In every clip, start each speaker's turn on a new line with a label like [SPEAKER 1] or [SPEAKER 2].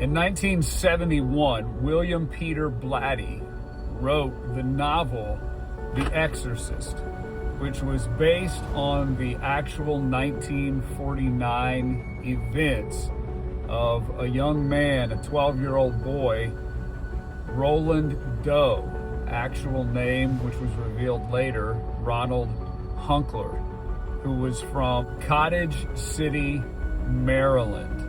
[SPEAKER 1] In 1971, William Peter Blatty wrote the novel The Exorcist, which was based on the actual 1949 events of a young man, a 12-year-old boy, Roland Doe, actual name, which was revealed later, Ronald Hunkler, who was from Cottage City, Maryland.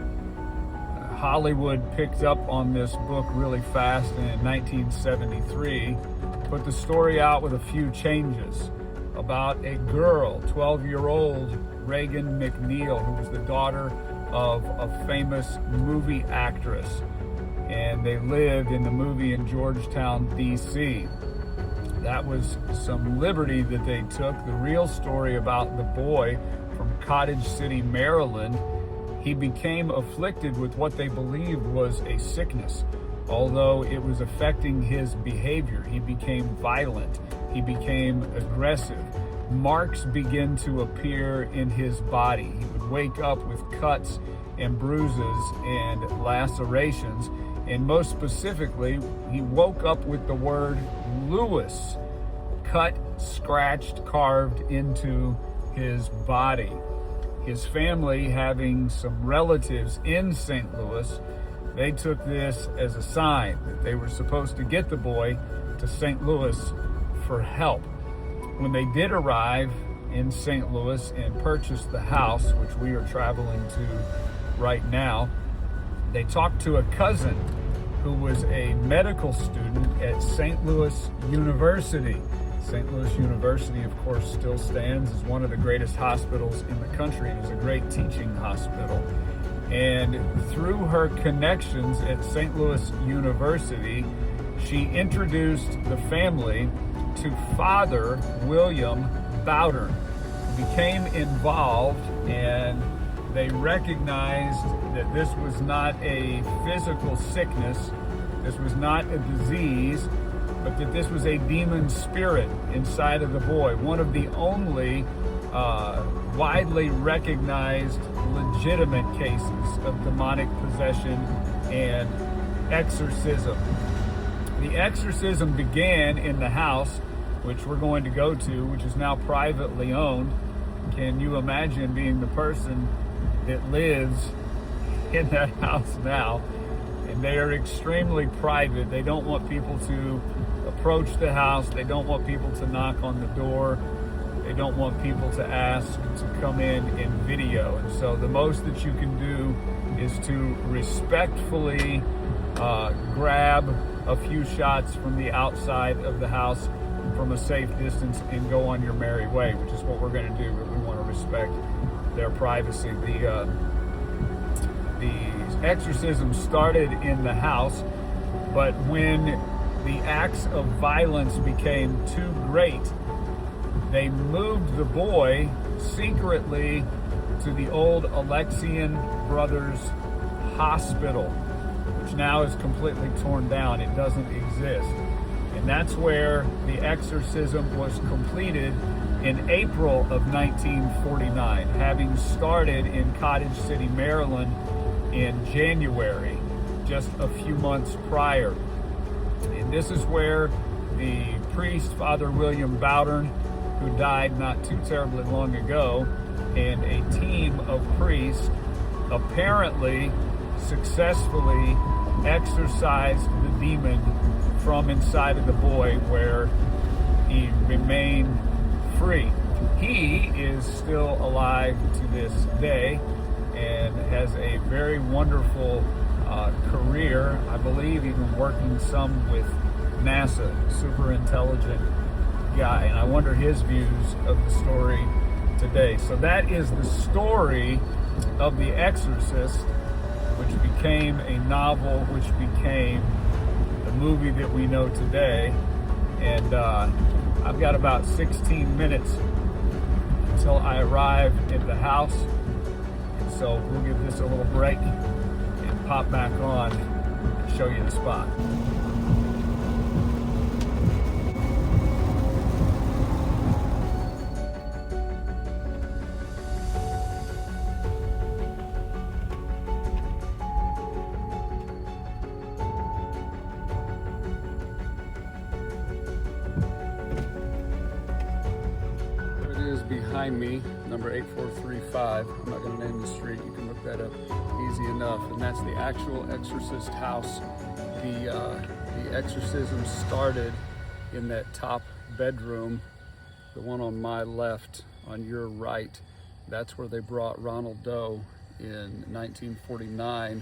[SPEAKER 1] Hollywood picked up on this book really fast, and in 1973 put the story out with a few changes about a girl, 12-year-old Reagan McNeil, who was the daughter of a famous movie actress, and they lived in the movie in Georgetown, D.C. That was some liberty that they took. The real story about the boy from Cottage City, Maryland, he became afflicted with what they believed was a sickness. Although it was affecting his behavior, he became violent, he became aggressive. Marks began to appear in his body. He would wake up with cuts and bruises and lacerations. And most specifically, he woke up with the word Lewis cut, scratched, carved into his body. His family, having some relatives in St. Louis, they took this as a sign that they were supposed to get the boy to St. Louis for help. When they did arrive in St. Louis and purchased the house, which we are traveling to right now, they talked to a cousin who was a medical student at St. Louis University. St. Louis University, of course, still stands as one of the greatest hospitals in the country. It is a great teaching hospital. And through her connections at St. Louis University, she introduced the family to Father William Bowdern, who became involved, and they recognized that this was not a physical sickness, this was not a disease, but that this was a demon spirit inside of the boy. One of the only widely recognized legitimate cases of demonic possession and exorcism. The exorcism began in the house, which we're going to go to, which is now privately owned. Can you imagine being the person that lives in that house now? And they are extremely private. They don't want people to approach the house. They don't want people to knock on the door. They don't want people to ask to come in and video. And so the most that you can do is to respectfully grab a few shots from the outside of the house from a safe distance and go on your merry way, which is what we're going to do. We want to respect their privacy. The exorcism started in the house, but when the acts of violence became too great, they moved the boy secretly to the old Alexian Brothers Hospital, which now is completely torn down. It doesn't exist. And that's where the exorcism was completed in April of 1949, having started in Cottage City, Maryland in January, just a few months prior. And this is where the priest, Father William Bowdern, who died not too terribly long ago, and a team of priests apparently successfully exorcised the demon from inside of the boy, where he remained free. He is still alive to this day and has a very wonderful career, I believe even working some with NASA, super intelligent guy, and I wonder his views of the story today. So that is the story of The Exorcist, which became a novel, which became the movie that we know today. And I've got about 16 minutes until I arrive at the house, and so we'll give this a little break and pop back on and show you the spot. behind me, number 8435. I'm not going to name the street. You can look that up easy enough. And that's the actual Exorcist house. The exorcism started in that top bedroom, the one on my left, on your right. That's where they brought Ronald Doe in 1949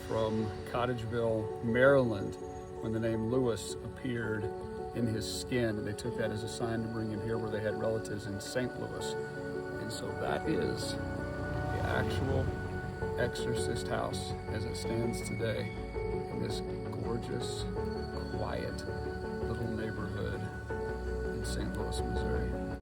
[SPEAKER 1] from Cottageville, Maryland, when the name Lewis appeared in his skin, and they took that as a sign to bring him here where they had relatives in St. Louis. And so that is the actual Exorcist house as it stands today in this gorgeous, quiet little neighborhood in St. Louis, Missouri.